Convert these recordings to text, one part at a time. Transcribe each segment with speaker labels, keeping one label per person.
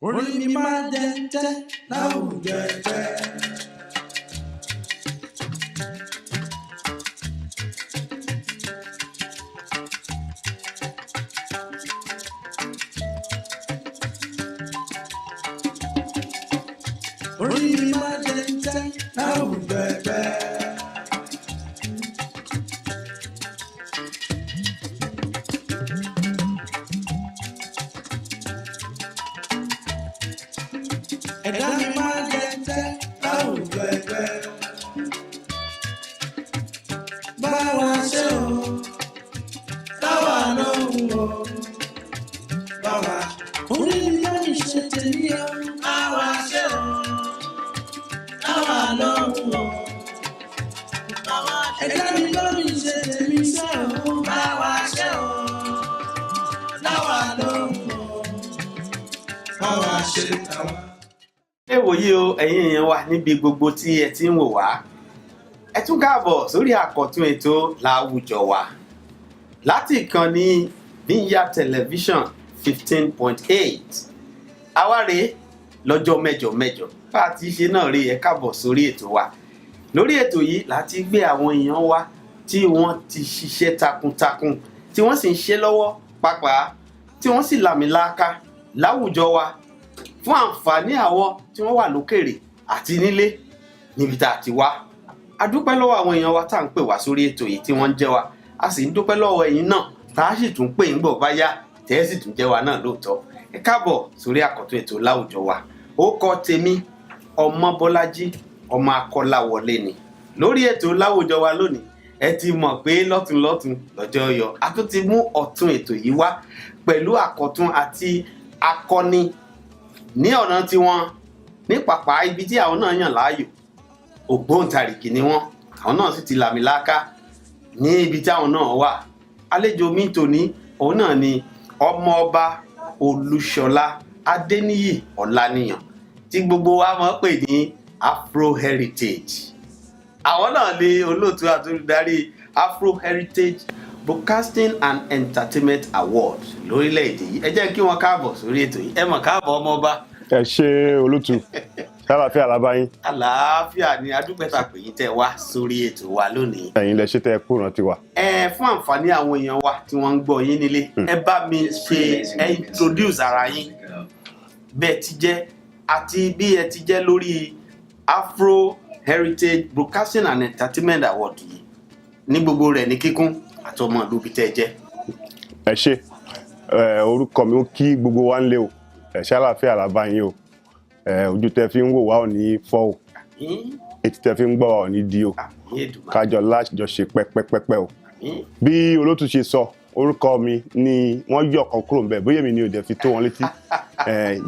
Speaker 1: orí mi máa jẹ́ láwùjọ ẹgbẹ́. Orí mi máa jẹ́ láwùjọ ẹgbẹ́. Ẹ̀dá mi máa jẹ́ láwùjọ ẹgbẹ́. Báwa ṣe o, báwa lóhùn o, báwa. Orí mi máa ń ṣe tèmi o, báwa ṣe o, báwa lóhùn o, báwa. Ẹ̀dá mi máa ń ṣe tèmi sẹ́ o, báwa ṣe o, báwa lóhùn o, báwa ṣe tàwa.
Speaker 2: Ẹ wòye o ẹ̀yin èèyàn wa níbi gbogbo tí ẹ ti ń wò wá. Ẹ tún káàbọ̀ sórí àkọ́tún ètò láwùjọ wa láti ìkànnì Vineyard Television 15.8. Àwárí lọ́jọ́ mẹ́jọ bá a ti ṣe náà rí ẹ káàbọ̀ sórí ètò wa. Lórí ètò yìí láti gbé àwọn èèyàn wa tí wọ́n ti ṣiṣẹ́ takuntakun tí wọ́n sì ń ṣe lọ́wọ́ pàápàá tí wọ́n sì làmìlaka láwùjọ wa fún àǹfààní àwọn tí wọ́n wà lókèrè àti nílé níbi tá a ti wá. A dúpẹ́ lọ́wọ́ àwọn èèyàn wa tá à ń pè wá sórí ètò yìí tí wọ́n ń jẹ́ wa. A sì ń dúpẹ́ lọ́wọ́ ẹ̀yin náà tá a sì tún pè ń gbọ̀ báyá tẹ́ ẹ sì tún jẹ́ wa náà lóòótọ́. Ẹ káàbọ̀ sórí àkọ́tún ètò láwùjọ wa. Ó kọ tèmi Ọmọbọ́lájí ọmọ Akọ́láwọlé ni. Lórí ètò láwùjọ wa lónìí ẹ ti mọ̀ pé lọ́tùn lọ́jọ́ yọ. A tún ti mú ọ̀tún ètò yìí wá pẹ̀lú àkọ́tún àti akọni ní ọ̀nà tí wọ́n ní pàpà ibi tí àwọn náà yàn láàyò. Ògbóǹtarìgì ni wọ́n, àwọn náà sì ti làmìlaka ní ibi tí àwọn náà wà. Àlejò mi tòní òun náà ni Ọmọọba Olúṣọlá Adéníyì Ọláníyàn tí gbogbo wa máa ń pè ní Afro Heritage. Àwọn náà ni olóòtú àti olùdarí Afro Heritage Broadcasting and Entertainment Award lórílẹ̀‐èdè yìí. Ẹ jẹ́ kí wọ́n káàbọ̀ sórí ètò yìí. Ẹ mọ̀ káàbọ̀ Ọmọọba.
Speaker 3: Ẹ ṣé olóòtú. Àlàáfíà làbáyín.
Speaker 2: Àlàáfíà ni adúpẹ́ta pè yín tẹ́ wá sórí ètò wa lónìí.
Speaker 3: Ẹ̀yin lẹ ṣe tẹ́ kú rántí wa.
Speaker 2: Fún àǹfààní àwọn èèyàn wa tí wọ́n ń gbọ́ yín nílé, ẹ bá mi introduce ara yín bẹ́ẹ̀ ti jẹ́ àti bí ẹ ti jẹ́ lórí Afro Heritage Broadcasting and Entertainment Award yìí ní gbogbo rẹ̀ ní kíkún àtọmọ ìlú bí tẹ́ jẹ́.
Speaker 3: Ẹ ṣé orúkọ mi ó kí gbogbo wa ń lé o. Ẹ ṣé àlàáfíà làbáyín o. Ojú tẹ́ fi ń wò wá ò ní fọ́ o. Etí tẹ́ fi ń gbọ́ wá ò ní di o. Kájọ lájọ ṣe pẹ́pẹ́pẹ́pẹ́ o. Bí olóòtú ṣe sọ orúkọ mi ni wọ́n yọ ọ̀kan kúrò ńbẹ̀ bóyá mi ni ò dẹ̀ fi tó wọn létí.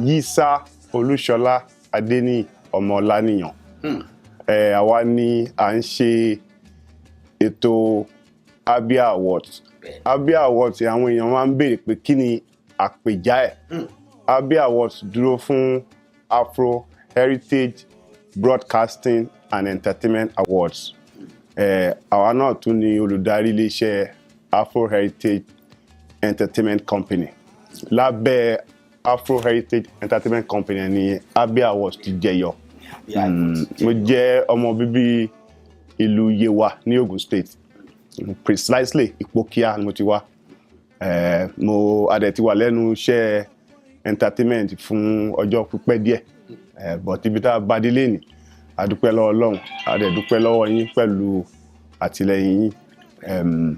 Speaker 3: Yísà Olúṣọlá Adéníyì ọmọ Ọláníyàn. Àwa ni à ń ṣe ètò Abia Awards. Abia Awards àwọn èèyàn máa ń béèrè pé kí ni àpèjá ẹ̀. Abia Awards dúró fún Afro Heritage Broadcasting and Entertainment Awards. Àwa náà tún ni olùdarí iléeṣẹ́ Afro Heritage Entertainment Company. Lábẹ́ Afro Heritage Entertainment Company ni Abia Awards ti jẹyọ. Mo jẹ́ ọmọ bíbí ìlú Yewa ní Ogun State. Precisely Ìpókíà ni mo ti wá. Mo adẹ̀ ti wà lẹ́nu iṣẹ́ entertainment fún ọjọ́ pípẹ́ díẹ̀. But ibi tá a bá dé lénìí, a dúpẹ́ lọ́wọ́ Ọlọ́run, a dẹ̀ dúpẹ́ lọ́wọ́ yín pẹ̀lú àtìlẹ́yìn yín.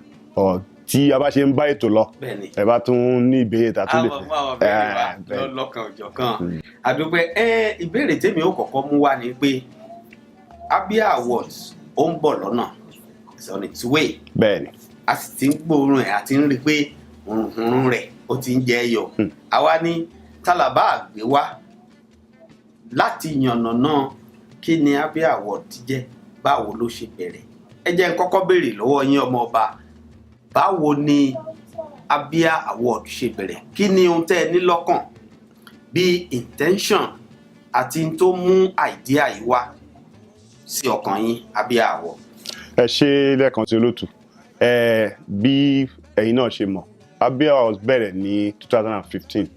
Speaker 3: Tí a bá ṣe ń bá ètò lọ, ẹ bá tún ní ìbéèrè tá a tún lè
Speaker 2: fẹ́. Lọ́kàn òjọ̀kan. A dúpẹ́. Ìbéèrè tèmi ó kọ́kọ́ mú wá ni pé Abia Awards ó ń bọ̀ lọ́nà. It's on its way.
Speaker 3: Bẹ́ẹ̀ni.
Speaker 2: A sì ti ń gbóòórùn ẹ̀ àti ń rí pé òrùn rẹ̀ ó ti ń jẹ́ yọ. Àwa ní Tálàbà àgbé wá láti yànnàná kí ni Abia Award ti jẹ́, báwo ló ṣe bẹ̀rẹ̀. Ẹ jẹ́ n kọ́kọ́ béèrè lọ́wọ́ yín Ọmọọba, báwo ni Abia Award ṣe bẹ̀rẹ̀? Kí ni ohun tẹ́ ẹ ní lọ́kàn bí intention àti tó mú idea yìí wá sí ọkàn yín Abia Award?
Speaker 3: Ẹ ṣé lẹ́ẹ̀kan sí olóòtú. Bí ẹ̀yin náà ṣe mọ̀, Abia Awards bẹ̀rẹ̀ ní 2015.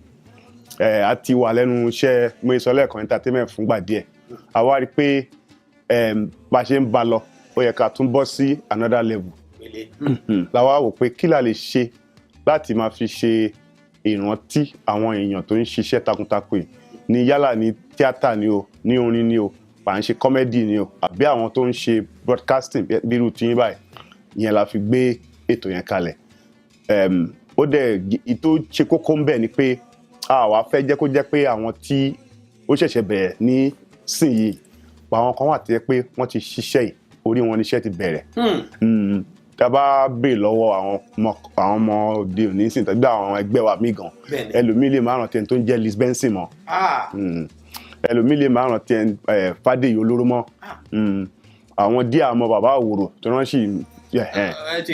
Speaker 3: a ti wà lẹ́nu iṣẹ́ mo sọ lẹ́ẹ̀kan entertainment fúngbà díẹ̀ a wá rí pé bá ṣe ń ba lọ ó yẹ ká tún bọ́ sí another level la wá wò pé kí la lè ṣe láti máa fi ṣe ìrántí àwọn èèyàn tó ń ṣiṣẹ́ takuntakun yìí ní yálà ní tíátà ni o ní orin ni o bá ń ṣe comedy ni o àbí àwọn tó ń ṣe broadcasting bí irú tí yín báyìí ìyẹn la fi gbé ètò yẹn kalẹ̀ ó dẹ̀ ìtò ṣe kókó ń bẹ̀ ni pé àwa fẹ́ jẹ́ kó jẹ́ pé àwọn tí ó ṣẹ̀ṣẹ̀ bẹ̀rẹ̀ ní sìn yìí àwọn kan wà tó yẹ pé wọ́n ti ṣiṣẹ́ yìí orí wọn níṣẹ́ ti bẹ̀rẹ̀ tá a bá béèrè lọ́wọ́ àwọn ọmọdé òní sìn tàbí àwọn ẹgbẹ́ wa mí gan ẹlòmíì lè máa rántí ẹni tó ń jẹ́ Liz Benson mọ́ ẹlòmíì lè máa rántí ẹni Fádèyí Olóró mọ́ àwọn díẹ̀ àmọ́ bàbá Àwòrò tó ránṣì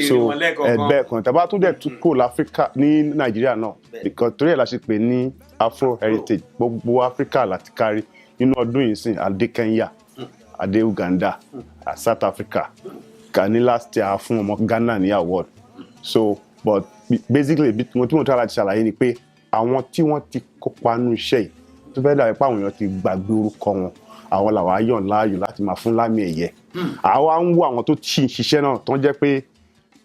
Speaker 3: so ẹgbẹ́ kan tàbá tó dẹ̀ tún kò láfíríkà ní Nàìjíríà náà torí ẹ̀ la ṣe pè ní Afro Heritage gbogbo Áfíríkà láti kárí nínú ọdún yìí sìn adé Kenya adé Uganda South Africa ní last year fún ọmọ Ghana ní award so but basically tí mo try láti ṣàlàyé ni pé àwọn tí wọ́n ti kópa nínú iṣẹ́ yìí tó fẹ́ dàbí pé àwọn èèyàn ti gbàgbé orúkọ wọn àwọn làwọn ayọ̀ láàyò láti máa fún lámì ẹ̀yẹ àwa ń wo àwọn tó ti ṣiṣẹ́ náà tó ń jẹ́ pé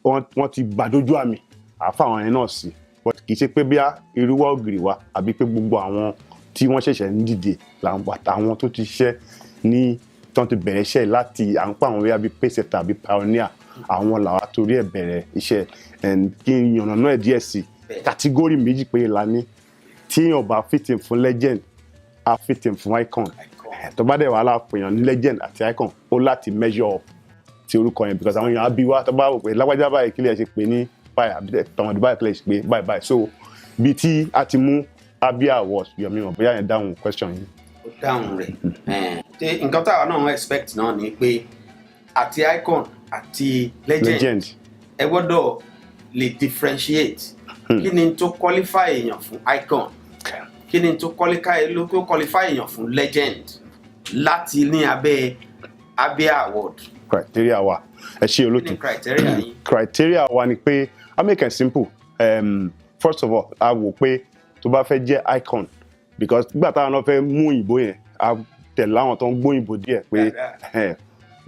Speaker 3: wọ́n ti gbàdójú àmì àfa àwọn yẹn náà sí but kì í ṣe pé bí irúwọ́ ògiri wa àbí pé gbogbo àwọn tí wọ́n ṣẹ̀ṣẹ̀ ń dìde làwọn tó ti ṣiṣẹ́ ní tán ti bẹ̀rẹ̀ iṣẹ́ láti à ń pa àwọn bíi paysetter tàbí pioneer àwọn làwa torí ẹ̀ bẹ̀rẹ̀ iṣẹ́ kí n yànnà náà díẹ̀ sí kàtígórì méjì pé la ní tí èèyàn bá fìtìm fún legend á fìtìm fún icon tó bá dẹ̀ wà láàpẹ̀yàn ní legend àti icon ó láti measure up ti orúkọ yẹn because àwọn èèyàn á bí wá tó bá wò pé lágbájá báyìí kílẹ̀ ṣe pé ní báyìí àbí tọmọdé báyìí kílẹ̀ ṣe pé báyìí báyìí so bí tí a ti mú Abia Award Yomi mọ̀ bóyá yẹn dáhùn question yìí.
Speaker 2: Dáhùn rẹ̀ nǹkan táwa náà expect náà ni pé àti icon àti legend ẹ gbọ́dọ̀ lè differentiate kí ni tó qualify èèyàn fún icon kí ni tó qualify èèyàn fún legend láti ní abẹ́ Abia Award.
Speaker 3: Criteria wa ẹ ṣe olóòtú criteria wa ni pé I make it simple first of all a wò pé tó bá fẹ́ jẹ́ icon because nígbà táwọn náà fẹ́ mú ìbò yẹn a tẹ̀lé àwọn tó ń gbóyìnbó díẹ̀ pé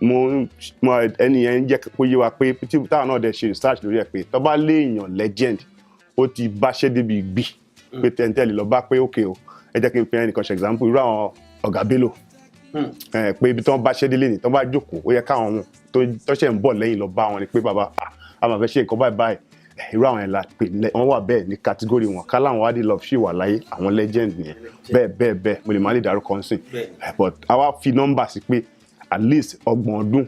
Speaker 3: mo ẹni yẹn ń jẹ́ kó yé wa pé tí táwọn náà dẹ̀ ṣe research lórí ẹ̀ pé tó bá lé èèyàn legend ó ti báṣẹ́ débi gbì pé tẹ̀ntẹ́lì lọ bá pé okay o ẹ jẹ́ kí n pe ẹnìkan ṣe example irú àwọn Ọ̀gá Bello pé ibi tí wọ́n báṣẹ́ délé ni tó bá jókòó ó yẹ káwọn tó ṣẹ̀ ń bọ̀ lẹ́yìn lọ bá wọn ni pé bàbá a máa fẹ́ ṣe nǹkan báyìí báyìí irú àwọn ẹ̀la pé wọ́n wà bẹ́ẹ̀ ní category wọn ká láwọn Wádìí Love ṣì wà láyé àwọn legend nìyẹn bẹ́ẹ̀ mo lè má lè dárúkọ ń sìn but àwa fi nọ́mbà sí pé at least 30 ọdún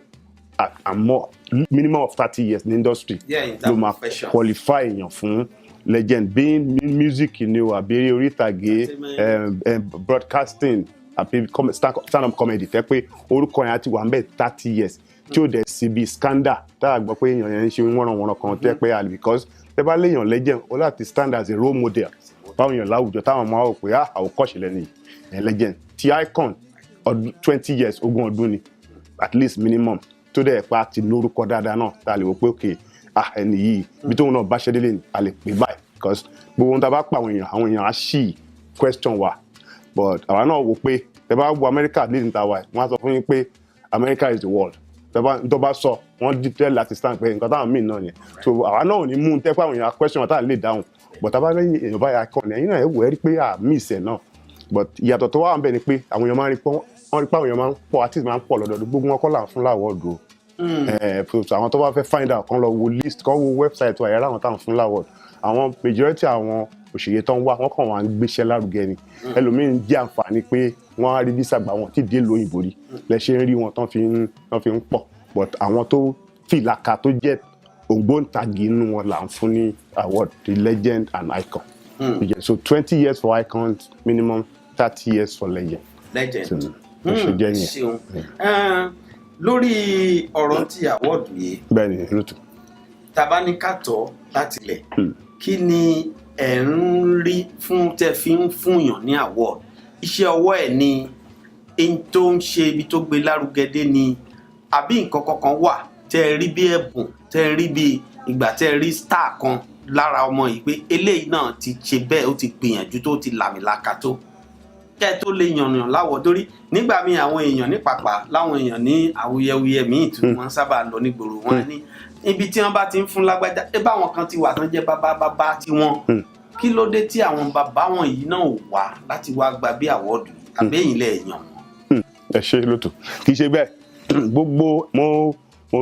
Speaker 3: and more minimum of 30 years ní industry ló máa qualify èèyàn fún legend bí music ni o àbí orí ìtàgé broadcasting àbí stand up comedy tẹ́ pé orúkọ yẹn á ti wà ń bẹ̀ 30 years tí ó dẹ̀ sí bí scandal tá a gbọ́ pé èèyàn yẹn ń ṣe wọ́nranwọ̀nran kan tẹ́ pé àlè because tẹ́ bá léèyàn legend ó láti stand as a role model báwọn èèyàn láwùjọ táwọn máa wò pé àwòkọ́ṣe lẹ́nu yẹn legend ti icon 20 years 20 ọdún ni at least minimum tó dẹ̀ pa ti lórúkọ dáadáa náà tá a lè wò pé okay ẹni yìí bí tóun náà bá ṣẹ́ délé ni a lè pè báyìí because gbogbo ohun tá a bá pa àwọn èèyàn á ṣì question wa but àwa náà wò pé tẹ́ bá wo America leading ta wa wọ́n á sọ fún yín pé America is the world tó bá sọ wọ́n dìtẹ́ láti stand pé nǹkan táwọn míì náà yẹn so àwa náà ò ní mú un tẹ́ pé àwọn èèyàn question táwọn lè dáhùn but tá a bá lẹ́yìn èèyàn báyà kàn ní ẹ̀yìn náà ẹ̀ wò ẹ́ rí pé àmì ìṣẹ̀ náà but ìyàtọ̀ tó wà ń bẹ̀ ni pé àwọn èèyàn máa ń rí pé àwọn èèyàn máa ń pọ̀ artist máa ń pọ̀ lọ́dọọdún gbogbo wọn kọ́ là ń fún láwọ́ọ̀dù àwọn tó bá fẹ́ find out kan lọ wo list kan wo website wa yàrá àwọn táwọn fún láwọ́ọ̀dù àwọn majority àwọn òṣèré tó ń wá wọn kàn wá ń gbéṣẹ́ lárugẹ ni ẹlòmíín jẹ́ àǹfààní pé wọ́n á rí visa gbà wọn tí dé lóyìnbó rí lẹ́ṣẹ̀ ń rí wọn tán fi ń pọ̀ but àwọn tó fìlàkà tó jẹ́ ògbóǹtagì inú wọn là ń fún ní award the legend and icon so 20 years for icons minimum 30 years for legend.
Speaker 2: Ṣeun lórí ọ̀rọ̀ tí award yìí
Speaker 3: bẹ́ẹ̀ni lótú
Speaker 2: tabaníkàtọ̀ láti lẹ̀ kí ni ẹ̀ ń rí fún tẹ́ fi ń fúnyàn ní award iṣẹ́ ọwọ́ ẹ̀ ni ẹni tó ń ṣe ibi tó gbé lárugẹ dé ni àbí nǹkan kankan wà tẹ́ ẹ rí bí ẹ̀bùn tẹ́ ẹ rí bí ìgbà tẹ́ ẹ rí star kan lára ọmọ yìí pé eléyìí náà ti ṣe bẹ́ẹ̀ ó ti gbìyànjú tó ti làmìlaka tó kẹ́ tó lè yànnà láwọ̀ torí nígbà míì àwọn èèyàn ní pàpà láwọn èèyàn ní awuyewuye míì tí wọ́n sábà lọ nígboro wọn ní ibi tí wọ́n bá ti ń fún lágbájá ẹ báwọn kan ti wà tán jẹ́ bàbá tí wọ́n kí ló dé tí àwọn bàbá wọn yìí náà wà láti wá gba bí àwọ́dù àbẹ́yìn lẹ́yìn wọn.
Speaker 3: ẹ ṣe lótò kì í ṣe bẹ́ẹ̀ gbogbo mo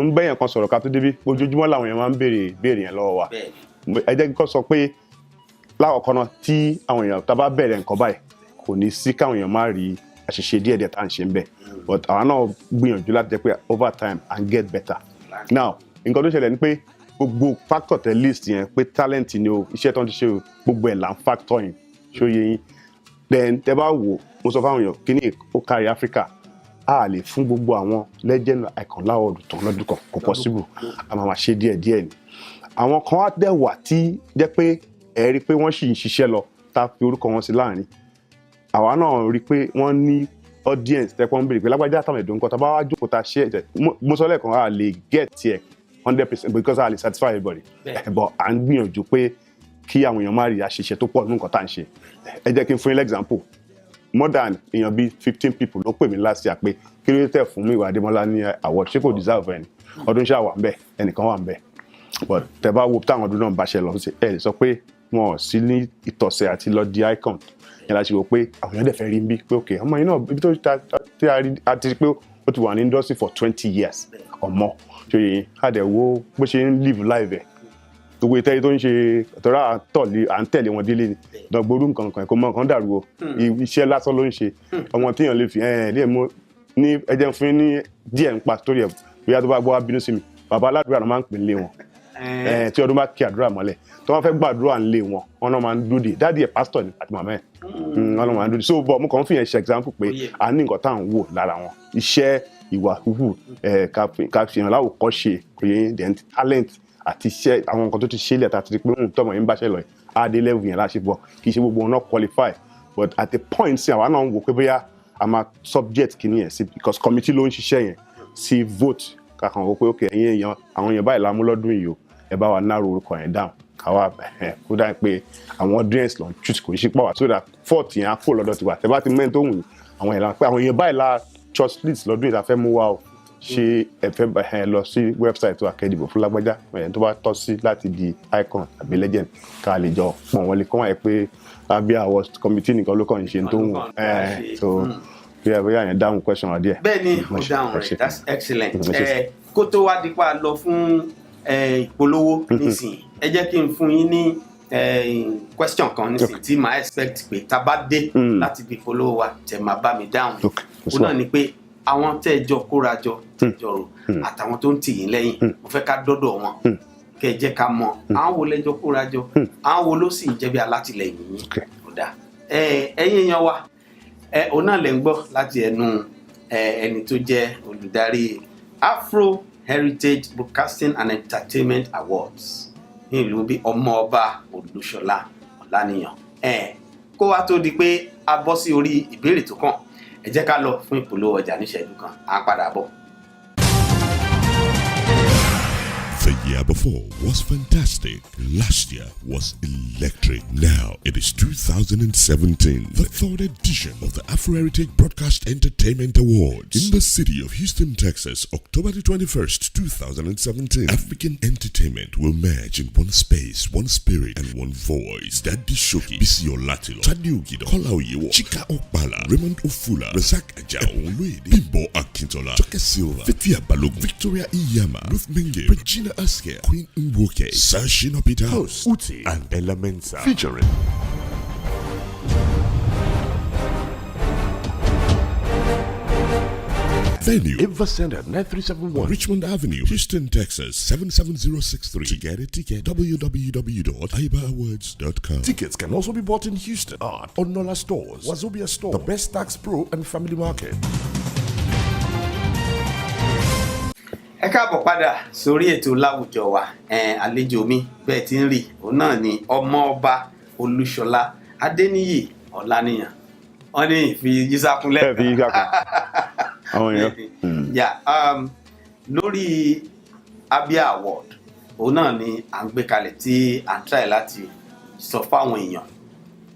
Speaker 3: ń bẹ́yàn kan sọ̀rọ̀ ká tó débi ojoojúmọ́ làwọn èèyàn máa ń béèrè yẹn lọ́wọ́ wa ẹ jẹ́ kí n sọ pé lákọ̀ọ́kọ́ náà tí àwọn èèyàn tá bá bẹ̀rẹ̀ nǹkan báyìí kò ní sí káwọn èèyàn má rí àṣìṣe díẹ̀díẹ̀ tá à ń ṣe ń bẹ̀ but àwọn náà gbìyànjú láti jẹ́ pé over time and get better now nǹkan tó ṣẹlẹ̀ ni pé gbogbo factor tẹ list yẹn pé talent ni o iṣẹ́ tó ń ti ṣe o gbogbo ẹ̀ là ń factor yẹn ṣó yẹ yín then tẹ bá wò mo sọ fáwọn èèyàn kí ni ó kárí Africa a lè fún gbogbo àwọn legend icon láwọ̀dù tán lọ́dún kan kò possible a máa ṣe díẹ̀díẹ̀ ni àwọn kan á dẹ̀ wà tí jẹ́ pé ẹ rí pé wọ́n sì ń ṣiṣẹ́ lọ tá a fi orúkọ wọn sí láàrin àwa náà rí pé wọ́n ní audience tẹ́pọ̀ ń béèrè pé lágbájá àtàwọn ẹ̀dùn nǹkan tá a bá wá jókòó tá a ṣe ẹ̀ mo sọ lẹ́ẹ̀kan a lè get tiẹ̀ 100% because a lè satisfy everybody but à ń gbìyànjú pé kí àwọn èèyàn má rí àṣìṣe tó pọ̀ nínú nǹkan tá à ń ṣe ẹ jẹ́ kí n fún yín l'example more than èèyàn bíi 15 people ló pè mí last year pé kí ló tẹ̀ fún mi ìwà Adémọ́lá ní award ṣé kò deserve ẹni ọdún ṣáà wà ń bẹ̀ ẹnìkan wà ń bẹ̀ but tẹ bá wo táwọn ọdún náà bá ṣe lọ ẹ lè sọ pé wọn ò sí ní ìtọ̀sẹ̀ àti lọ di icon yẹn láti wò pé àwọn èèyàn dẹ̀ fẹ́ rí bí pé ok ọmọ yìí náà ibi tó ti a ti rí pé ó ti wà ní industry for 20 years or more ṣe yẹn a dẹ̀ wo bó ṣe ń live life ẹ̀ gbogbo ìtẹ́rí tó ń ṣe tọ́ra à ń tẹ̀lé wọn délé ni dọ̀gbórú nǹkan kan kò mọ nǹkan dàrú o iṣẹ́ lásán ló ń ṣe ọmọ téèyàn lè fi lè mú ní ẹjẹ́ fún ní díẹ̀ ń pa sórí ẹ̀ bóyá tó bá gbọ́ wá bínú sí mi bàbá aládùúrà náà máa ń pè ń lé wọn tí ọdún bá kí àdúrà mọ́lẹ̀ tó wọ́n fẹ́ gbàdúrà ń lé wọn wọn náà máa ń dúdè dáàdì ẹ̀ pásítọ̀ ni àti màmá ẹ̀ wọn náà máa ń dúdè so bọ̀ mo kàn ń fi yẹn ṣe example pé a ní nǹkan tá à ń wò lára wọn iṣẹ́ ìwà húhù ká fi hàn láwòkọ́ ṣe kò yẹ then talent àti iṣẹ́ àwọn nǹkan tó ti ṣe ilẹ̀ tá a ti rí pé tọmọ yẹn ń báṣẹ́ lọ yìí adé level yẹn láṣẹ bọ̀ kì í ṣe gbogbo wọn náà qualify but at the point sí àwa náà ń wò pé bóyá a máa subject kìíní yẹn sí because committee ló ń ṣiṣẹ́ yẹn sí vote kàkàn wò pé ok ẹ̀yin èèyàn àwọn èèyàn báyìí lámú lọ́dún yìí o ẹ bá wa narrow orúkọ yẹn down káwa kó dáa pé àwọn audience lọ choose kò ṣe pọ̀ wá so that fault yẹn á kó lọ́dọ̀ tiwa tẹ bá ti mẹ́rin tó wù yín àwọn èèyàn báyìí la church list lọ́dún yìí la fẹ́ mú wa o ṣe ẹ̀fẹ́ lọ sí website tó akẹ́dìbò fún lágbájá tó bá tọ́ sí láti di icon àbí legend ká lè jọ pọ̀n wọlé kọ́ wọ́n yẹ pé abia awards committee nìkan ló kàn ń ṣe tó ń wọ̀ so bí ẹ yẹn dáhùn question wa díẹ̀.
Speaker 2: bẹ́ẹ̀ni mo dáhùn rẹ̀ that's excellent kó tó wá dípa lọ fún ìpolówó nísìnyí ẹ jẹ́ kí n fún yín ní question kan nísìnyí tí màá expect pé tá a bá dé láti fi polówó wa tẹ̀ máa bá mi dáhùn ó náà ni pé àwọn tẹ́ jọ kórajọ tẹ́jọ rò àtàwọn tó ń tì yín lẹ́yìn mo fẹ́ ká dọ́dọ̀ wọn kẹ́ ẹ jẹ́ ká mọ̀ àwọn wo lẹ́jọ kórajọ àwọn wo ló sì ń jẹ́ bí alátìlẹyìn yín kódà ẹ̀yin èèyàn wa òun náà lẹ́ ń gbọ́ láti ẹnu ẹni tó jẹ́ olùdarí Afro Heritage Broadcasting and Entertainment Awards ní ìlú bí Ọmọọba Olúṣọlá Ọláníyàn kó wá tó di pé a bọ́ sí orí ìbéèrè tó kàn ẹ jẹ́ ká lọ fún ìpolówó ọjà níṣẹ́jú kan à ń padà bọ̀.
Speaker 4: The year before was fantastic. Last year was electric. Now it is 2017, the third edition of the Afro Heritage Broadcast Entertainment Awards in the city of Houston, Texas, October the 21st, 2017. African entertainment will merge in one space, one spirit, and one voice. Daddy Shoki, Bisi Olatilo, Tani Ugido, Kola Oyewo, Chika Okpala, Raymond Ofula, Razak Ajao, Olwede, Bimbo Akintola, Choke Silva, Fitia Balog, Victoria Iyama, Ruth Menge, Regina Asker, Queen Mwoke, Sashina Peter House, Uti, and Ella Mensa. Featuring venue Eva Center 9371 Richmond Avenue, Houston, Texas 77063. To get a ticket, www.ibaawards.com. Tickets can also be bought in Houston at Onola Stores, Wazobia Store, The Best Tax Pro, and Family Market.
Speaker 2: Ẹ káàbọ̀ padà sórí ètò láwùjọ wa àlejò mi bẹ́ẹ̀ tí ń rí òun náà ni Ọmọọba Olúṣọlá Adéníyì Ọláníyàn wọ́n ní ìfi yíṣàkúnlẹ̀
Speaker 3: fi yíṣàkún àwọn èèyàn
Speaker 2: lórí Abia Award òun náà ni à ń gbé kalẹ̀ tí à ń try láti sọ fáwọn èèyàn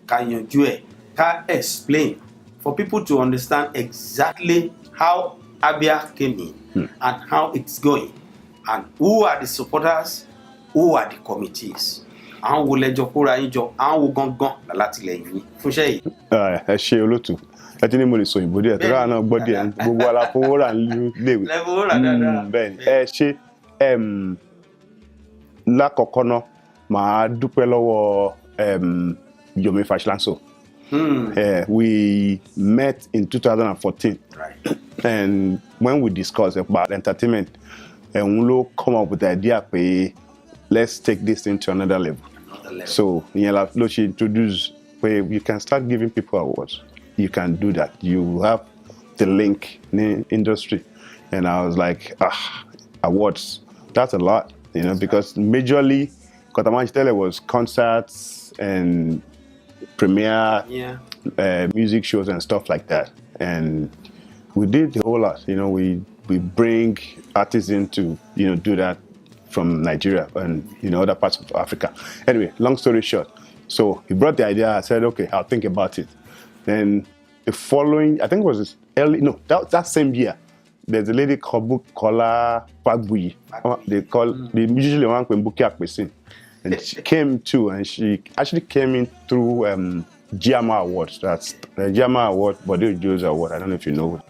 Speaker 2: ká yanjú ẹ̀ ká explain for people to understand exactly how Abia came in and how it's going and who are the supporters, who are the committees. Àwọn wo lẹ́jọ́ kóra yín jọ, àwọn wo gangan látìlẹ́yìn yín fúnṣẹ́ yìí.
Speaker 3: Ẹ ṣe olóòtú ẹ ti ní mo lè sọ òyìnbó díẹ̀ tó dára náà gbọ́ díẹ̀ gbogbo aláfowó rà léwu.
Speaker 2: Lẹ́fowó rà dáadáa.
Speaker 3: Bẹ́ẹ̀ ni ẹ ṣe lákọ̀ọ́kọ́ náà màá dúpẹ́ lọ́wọ́ Yomi Fashlanso. We met in 2014.
Speaker 2: Right.
Speaker 3: And when we discussed about entertainment, and we come up with the idea, let's take this thing to another level. So, she introduced where you can start giving people awards. You can do that. You have the link in the industry. And I was like, awards, that's a lot, because majorly, Kotamanchi Tele was concerts and premiere, music shows and stuff like that. And we did the whole lot. We bring artists in to do that from Nigeria and other parts of Africa. Anyway, long story short, so he brought the idea. I said, okay, I'll think about it. Then the following, I think it was that same year, there's a lady called Bukola Fagbuyi. They usually want to Buki Akpesin. And she came too, and she actually came in through GMA Awards. That's the GMA Award, Bode Joe's Award. I don't know if you know it.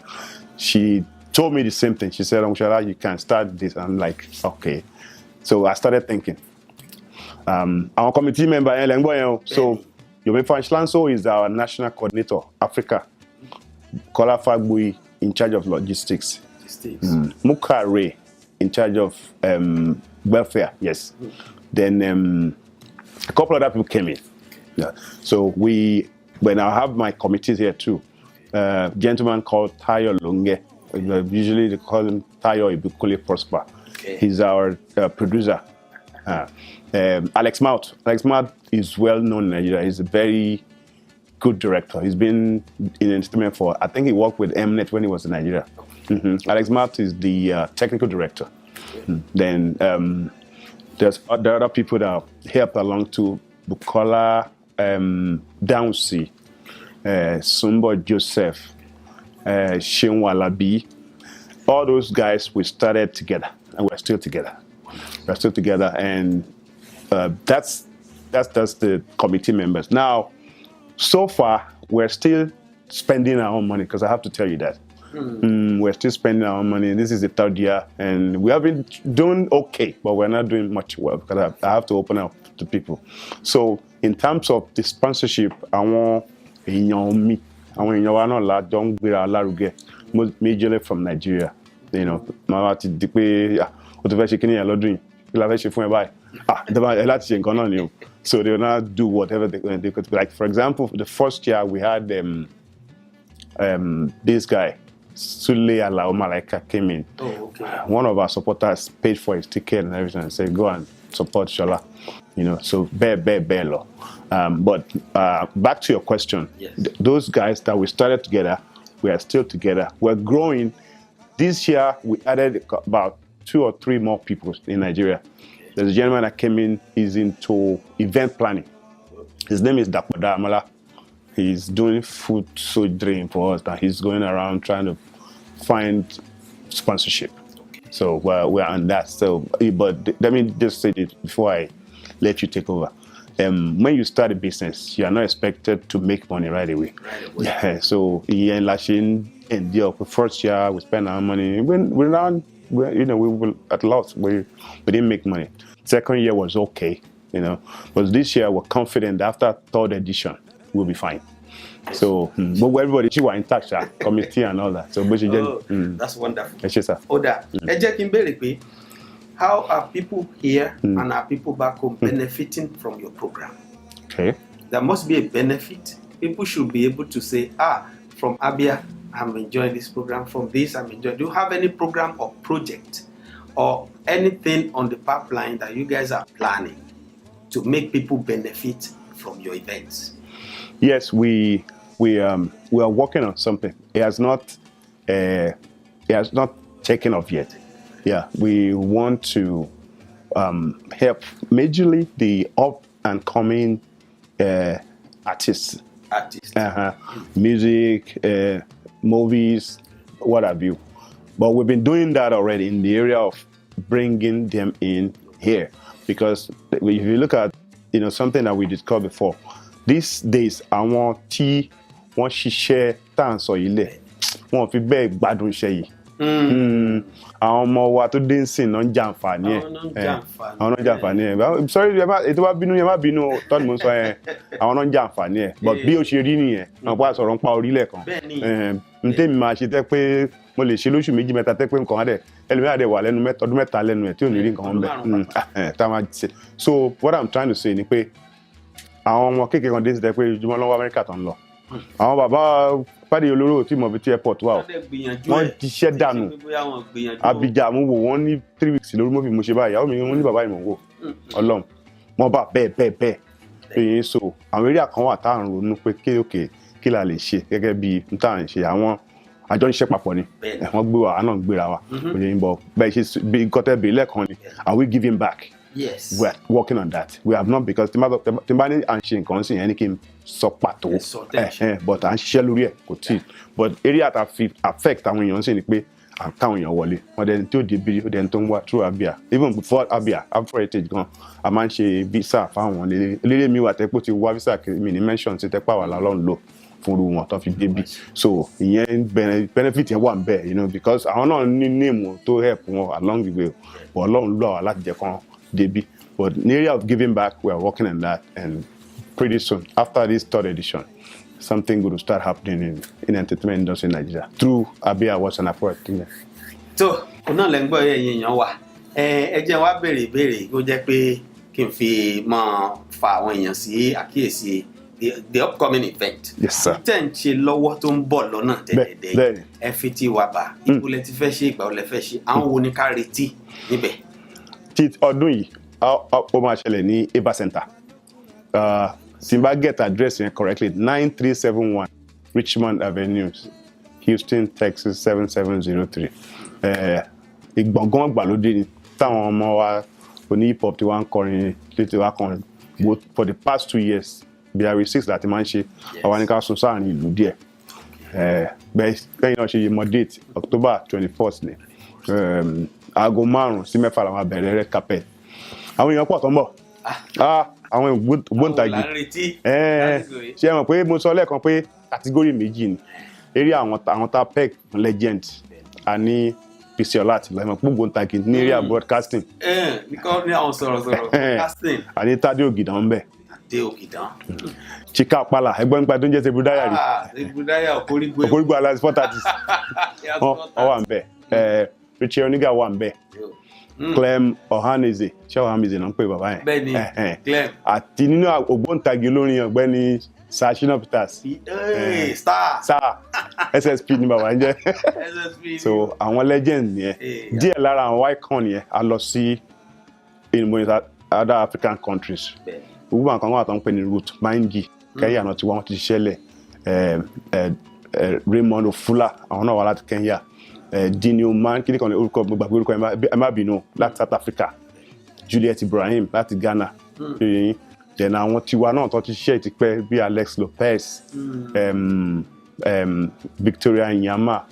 Speaker 3: She told me the same thing. She said, you can start this. I'm like, okay. So I started thinking. Our committee member, so Yomi Fashlanso is our national coordinator, Africa. Kola Fagbuyi in charge of logistics. Muka Ray in charge of welfare, yes. Then a couple of other people came in. Yeah. So when I have my committees here too, gentleman called Tayo Lunge, usually they call him Tayo Ibukule Prosper. Okay. He's our producer. Alex Mouth. Alex Mouth is well known in Nigeria. He's a very good director. He's been in entertainment for, I think he worked with Mnet when he was in Nigeria. Alex Mouth is the technical director. Then there are other people that helped along to Bukola Downsy, Sumbo Joseph, Shinwa Labi. All those guys, we started together, and we're still together. We're still together, and that's the committee members. Now, so far, we're still spending our own money, because I have to tell you that. We're still spending our own money. This is the third year, and we have been doing okay, but we're not doing much well, because I have to open up to people. So, in terms of the sponsorship, I want majorly from Nigeria. So they will not do whatever they could. Like, for example, the first year we had this guy, Sule Alao Malaika, came in.
Speaker 2: Oh, okay.
Speaker 3: One of our supporters paid for his ticket and everything and said, go and support Shola. So bello. But back to your question,
Speaker 2: yes.
Speaker 3: Those guys that we started together, we are still together. We're growing. This year, we added about 2 or 3 more people in Nigeria. Okay. There's a gentleman that came in, he's into event planning. His name is Dapoda Amala. He's doing food sojourning for us, and he's going around trying to find sponsorship. Okay. So we're on that. So, but let me just say this before I let you take over. When you start a business, you are not expected to make money right away. Yeah. So in the first year, we spend our money. We were at loss. We didn't make money. Second year was okay, But this year, we're confident after third edition, we'll be fine. So, but everybody, you are in touch, committee and all that. So,
Speaker 2: that's wonderful.
Speaker 3: Yes, sir.
Speaker 2: Oda, how are people here and are people back home benefiting from your program?
Speaker 3: Okay.
Speaker 2: There must be a benefit. People should be able to say, from Abia, I'm enjoying this program. From this, I'm enjoying. Do you have any program or project or anything on the pipeline that you guys are planning to make people benefit from your events?
Speaker 3: Yes, we are working on something. It has not taken off yet. Yeah, we want to help majorly the up and coming artists. Music, movies, what have you. But we've been doing that already in the area of bringing them in here, because if you look at something that we discussed before, these days àwọn tí wọ́n ṣiṣẹ́ tá à ń sọ yìí lẹ̀ wọ́n fi bẹ́ẹ̀ gbádùn iṣẹ́ yìí. Àwọn ọmọ wa tó dé ń sìn náà ń jàǹfààní ẹ̀. Àwọn náà ń jàǹfààní ẹ̀. Sorry, ètò bá bínú yẹn má bínú tọ́ni mo sọ yẹn. Àwọn náà ń jàǹfààní ẹ̀. But bí ó ṣe rí nìyẹn, àwọn pa sọ̀rọ̀ ń pa orílẹ̀ kan. N tèmi máa ṣe tẹ́ pé mo lè ṣe lóṣù méjì mẹ́ta tẹ́ pé nǹkan adẹ̀ ẹlòmíràn adẹ̀ wà lẹ́nu ọdún mẹ́ta lẹ́nu ẹ̀ tí ò ní rí nǹkan bẹ́ẹ̀. So what I'm trying to say ni pé àwọn ọmọ kékeré kan dé sí tẹ́ pé ojúmọ́ lọ́wọ́ Amẹ́ríkà tó ń lọ. Àwọn bàbá Fádé olóró tí mo fi ti airport wà wọ́n ti ṣẹ́ dànù. Abidjan mo wò wọ́n ní 3 weeks lórí mo fi mo ṣe báyìí ìyàwó mi wọ́n ní bàbá ìmọ̀ wò Ọlọ́run wọ́n bá bẹ́ẹ̀. So àwọn eré kan wà tá à ń ronú pé kí la lè ṣe gẹ́gẹ́ bí n tá à ń ṣe àwọn àjọ iṣẹ́ papọ̀ ni wọ́n gbé wa àná gbéra wa òye ń bọ̀ bẹ́ẹ̀ ṣe bí gọ́tẹ́ bí lẹ́ẹ̀kan ni are we giving back?
Speaker 2: Yes.
Speaker 3: We are working on that. We have not, because tí n bá ní à ń ṣe nǹkan sí yẹn ní kí n sọ pàtó but à ń ṣiṣẹ́ lórí ẹ̀ kò tí. But area that affect àwọn èèyàn sì ni pé à ń káwọn èèyàn wọlé wọ́n dẹni tí ó di bí ó dẹni tó ń wá through Abia, even before Abia, after heritage gan a máa ń ṣe visa fáwọn eléré mi wà tẹ́pọ̀ ti wá visa mi ní mention ti tẹ́pọ̀ àwọn Ọlọ́run lò fún irú wọn tó fi débi. So ìyẹn benefit yẹn wà ń bẹ̀ because àwọn náà ní name tó help wọn along the way but Ọlọ́run lò wá láti jẹ́ kán débi. But in the area of giving back, we are working on that, and pretty soon, after this 3rd edition, something good will start happening in entertainment industry in Nigeria through Abia Awards and Afro Entertainment.
Speaker 2: So, ọ̀nà lẹ́ ń gbọ́ ẹ̀yin èèyàn wa. Ẹ jẹ́ wá béèrè ìbéèrè kó jẹ́ pé kí n fi máa fa àwọn èèyàn sí àkíyèsí the upcoming event.
Speaker 3: Yes, sir.
Speaker 2: Tẹ́ ń ṣe lọ́wọ́ tó ń bọ̀ lọ́nà tẹ́lẹ̀dẹ́. Ẹ fi tí wa bá. Ìbúlẹ̀ ti fẹ́ ṣe ìgbà wo lẹ fẹ́ ṣe. Àwọn wo ni ká retí níbẹ̀?
Speaker 3: Tí ọdún yìí ó máa ṣẹlẹ̀ ní Eva Center. Tí n bá get address yẹn correctly 9371 Richmond Avenue, Houston, Texas 7703. Ìgbọ̀ngàn ìgbàlódé ni táwọn ọmọ wa oní hip hop tí wọ́n ń kọrin létí wa kan for the past 2 years BRE 6 láti máa ń ṣe àwa ní ká sún sáàrin ìlú díẹ̀. Bẹ́ẹ̀ náà ṣe mọ date October 24th ni aago 5 sí 6 làwọn abẹ̀rẹ̀ red carpet. Àwọn èèyàn pọ̀ tó ń bọ̀ àwọn ògbóǹtagì ṣe mọ̀ pé mo sọ lẹ́ẹ̀kan pé kàtígórì méjì ni eré àwọn tá peg legend a ní Bísọ́lá àti ìlànà ògbóǹtagì ní area broadcasting
Speaker 2: ní àwọn sọ̀rọ̀sọ̀rọ̀ broadcasting
Speaker 3: àní Tádé Ògìdán ń bẹ̀.
Speaker 2: Tádé Ògìdán.
Speaker 3: Chika Pala ẹgbọ́n nípa tó ń jẹ́ Sebudaya rí
Speaker 2: Sebudaya Òkórígbó
Speaker 3: aláàsì 430 wọ́n wà ń bẹ̀. Richie Oniga wà ń bẹ̀. Clem Ohaneze ṣé Ohaneze náà ń pè bàbá yẹn.
Speaker 2: Bẹ́ẹ̀ni Clem.
Speaker 3: Àti nínú ògbóǹtagì olórin ọ̀gbẹ́ni Shina Peters. Star SSP ni bàbá ń jẹ́.
Speaker 2: SSP.
Speaker 3: So àwọn legend yẹn díẹ̀ lára àwọn icon yẹn a lọ sí other African countries. Gbogbo àwọn kan wà tó ń pè ní Ruth Maingi Kenya náà tí wọ́n ti ṣẹlẹ̀ Raymond Ofula àwọn náà wà láti Kenya. Dino Man kí ni kan orúkọ gbàgbé orúkọ ẹ má bínú láti South Africa. Juliet Ibrahim láti Ghana. Then àwọn tiwa náà tó ti ṣiṣẹ́ ìtìpẹ́ bí Alex Lopez, Victoria Nyama,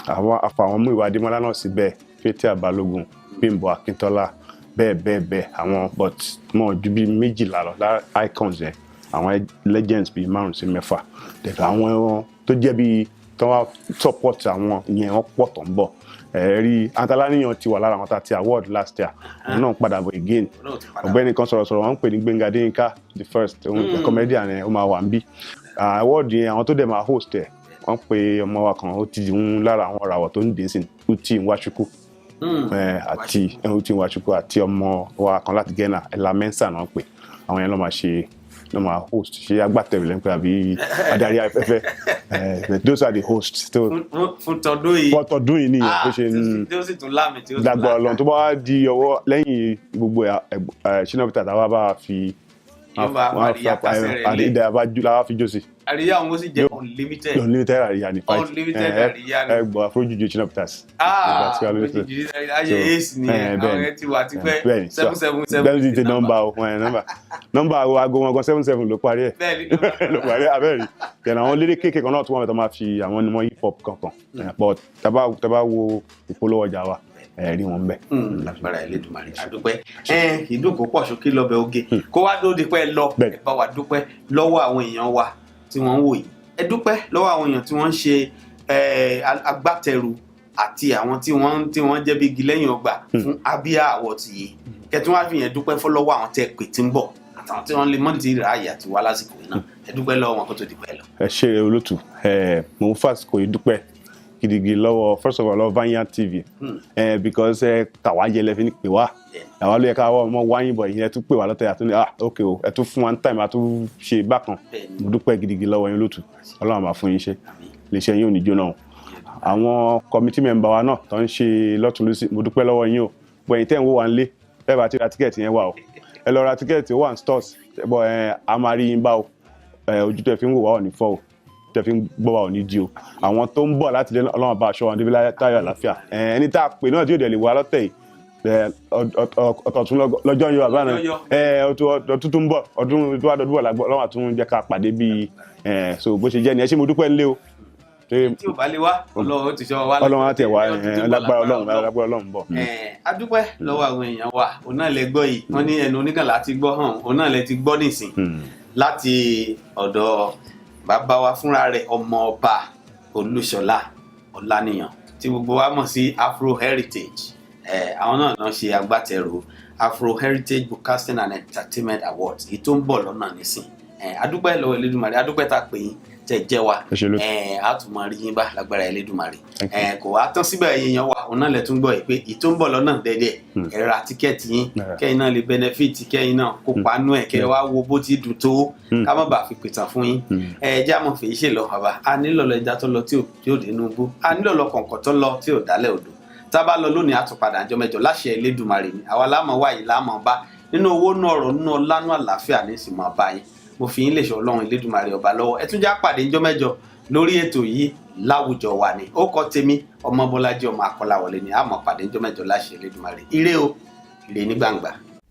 Speaker 3: àwọn mú ìwà Adémọ́lá náà síbẹ̀, Fathia Balogun, Bímbọ́ Akíntọ́lá, bẹ́ẹ̀ àwọn but mọ̀ ju bí 12 lọ lára icons yẹn àwọn legends bíi 5 sí 6. Then àwọn tó jẹ́ bí tó wá support àwọn ìyẹn wọ́n pọ̀ tó ń bọ̀. Rí Antalaniyan ti wà lára àwọn tá ti award last year òun náà padà bọ̀ again. Ọ̀gbẹ́ni kan sọ̀rọ̀ wọ́n ń pè ní Gbénga Adéyínká the first comedian yẹn ó máa wà ń bí. Award yẹn àwọn tó dẹ̀ máa host ẹ̀ wọ́n pe ọmọ wa kan ó ti ń lára àwọn ọ̀ràwọ̀ tó ń dín sí Uti Nwachukwu àti Uti Nwachukwu àti ọmọ wa kan láti Ghana Ella Mensah náà pè àwọn yẹn ló máa ṣe no ma host ṣe agbátẹrù lẹ́nu pé àbí adarí afẹ́fẹ́ those are the hosts.
Speaker 2: fún tọdún yìí
Speaker 3: nìyẹn bó ṣe
Speaker 2: tí ó sì tún láàmì tí ó
Speaker 3: dàgbà Ọlọ́run tó bá di ọwọ́ lẹ́yìn gbogbo Shina Peters àwa bá fi
Speaker 2: yóò bá àríyá kásẹ̀ rẹ̀ lé
Speaker 3: àríyá abájú làwọn fi jó sí.
Speaker 2: àríyá òun ó sì jẹ́ unlimited
Speaker 3: àríyá ní fight
Speaker 2: unlimited àríyá ni.
Speaker 3: ẹ gbọ́ afrojuju Shina Peters.
Speaker 2: ayé ace ni àwọn ẹ ti wà ti pẹ́ 777
Speaker 3: bẹ́ẹ̀ ti nọ́mbà aago wọn gan 77 ló parí ẹ̀ ló parí abẹ́rẹ́ yẹn àwọn lédè kéèké kan náà tí wọ́n fẹ́ máa fi àwọn onímọ̀ hip hop kankan but taba wo ìpolówó ọjà wa rí wọn bẹ.
Speaker 2: lágbára Elédùmarè àdúpẹ́ kì í dùn kó pọ̀ sókè lọ́bẹ̀ oge kó wá dóde pẹ́ lọ ẹ bá wa dúpẹ́ lọ́wọ́ àwọn èèyàn wa tí wọ́n ń wò yìí ẹ dúpẹ́ lọ́wọ́ àwọn èèyàn tí wọ́n ń ṣe agbátẹrù àti àwọn tí wọ́n jẹ́ bí igi lẹ́yìn ọgbà fún Abia Awards yìí kẹtùn wá fi yẹn dúpẹ́ fọlọ́wọ́ àwọn tẹ́ pè tí ń bọ̀ àtàwọn tí wọ́n lè mọ́ ti rà àyè àti wá lásìkò yìí náà ẹ dúpẹ́ lọ́wọ́ wọn kó tó di pẹ́ lọ.
Speaker 3: ẹ ṣe olótù mò ń fàsìkò yìí dúpẹ́ gidigidi lọ́wọ́ first of all lọ́wọ́ Vanyard TV because kàwá yẹ lẹ́fí ní pè wá àwa ló yẹ ká wọ́n mọ́ wáyìn bọ̀ ìyẹn tún pè wá lọ́tẹ̀ àtúndì ok o ẹ tún fún one time àtún ṣe bákan mo dúpẹ́ gidigidi lọ́wọ́ yín lótù Ọlọ́run máa fún yín ṣe iléeṣẹ́ yín ò ní jóná o àwọn committee member wa náà tó ń ṣe lọ́tún lọ́sí mo dúpẹ́ lọ́wọ́ yín o bọ̀ ẹ̀yin tẹ́ ń wò wá nílé ẹ bá ti ra tíkẹ́ẹ̀tì yẹn wà o ẹ lọ ra tíkẹ́ẹ̀tì ó wà ní stores bọ̀ a máa rí yín bá o ojú tẹ́ fi ń wò wá ò ní fọ́ o tẹ́ fi ń gbọ́ wa ò ní di o àwọn tó ń bọ̀ láti lé Ọlọ́run bá aṣọ wọn débi táyọ̀ àlàáfíà ẹni tá a pè náà tí ò dẹ̀ lè wá lọ́tẹ̀ yìí ọ̀tọ̀tún lọ́jọ́ yóò àbáná ọdún tó ń bọ̀ ọdún tó wà dọ́dún bọ̀ lágbọ́ Ọlọ́run àtún jẹ́ ká pàdé bíi so bó ṣe jẹ́ ni ẹ ṣé mo dúpẹ́ ńlé o.
Speaker 2: tí ò bá lè wá Ọlọ́run ti sọ wá
Speaker 3: Ọlọ́run àti ẹ̀wà lágbára Ọlọ́run bọ̀.
Speaker 2: a dúpẹ́ lọ́wọ́ àwọn èèyàn wa òun náà lẹ gbọ́ yìí wọ́n ní ẹnu oníkànlá ti gbọ́ hàn òun náà lẹ ti gbọ́ nísìn láti ọ̀dọ̀ bàbá wa fúnra rẹ̀ ọmọ ọba Olúṣọlá Ọláníyàn tí gbogbo wa mọ̀ sí Afro Heritage àwọn náà ṣe agbátẹrù Afro Heritage Broadcasting and Entertainment Awards èyí tó ń bọ̀ lọ́nà nísìn adúpẹ́ lọ́wọ́ Elédùmarè adúpẹ́ tá a pè yín tẹ̀ jẹ́ wa a tún máa rí yín bá lágbára Elédùmarè kò wá tán síbẹ̀ èèyàn wa òun náà lẹ tún gbọ́ yìí pé èyí tó ń bọ̀ lọ́nà dẹ́dẹ́ ẹ ra tíkẹ́ẹ̀tì yín kẹ́yìn náà lè benefit kẹ́yìn náà kópa nú ẹ̀ kẹ́ wá wo bó ti dùn tó ká má bàa fi pìtàn fún yín já mọ̀ fèyí ṣe lọ bàbá a nílò lọ ẹja tó lọ tí ò dénú bú a nílò lọ kọ̀ǹkọ̀ tó lọ tí ò dálẹ̀ odò tá a bá lọ lónìí àtúpadà àjọ mẹ́jọ láṣẹ Elédùmarè ni àwa láàmú wáyé láàmú bá nínú owó nú ọ̀rọ̀ nínú ọlá nú àlàáfíà ní ìsìn mọ́ bá yín mo fi yín lè ṣe Ọlọ́run Elédùmarè ọba lọ́wọ́ ẹ tún já pàdé ńjọ́ mẹ́jọ lórí ètò yìí láwùjọ wa ni ó kọ tèmi ọmọ Bọ́lájí ọmọ Akọ́láwọlé ni a mọ̀ pàdé ńjọ́ mẹ́jọ láṣẹ Elédùmarè ire o ire ní gbangba.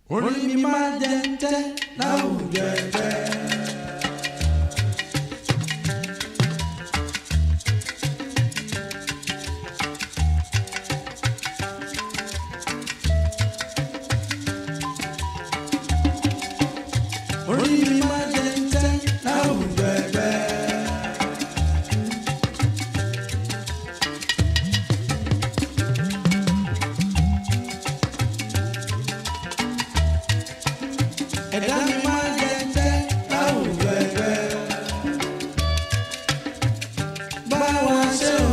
Speaker 1: orí mi máa jẹ ń tẹ́ láwùjọ ẹgbẹ́. orí mi máa jẹ ń tẹ́ láwùjọ ẹgbẹ́. ẹ̀dá mi máa jẹ ń tẹ́ láwùjọ ẹgbẹ́. bá wa ṣe o.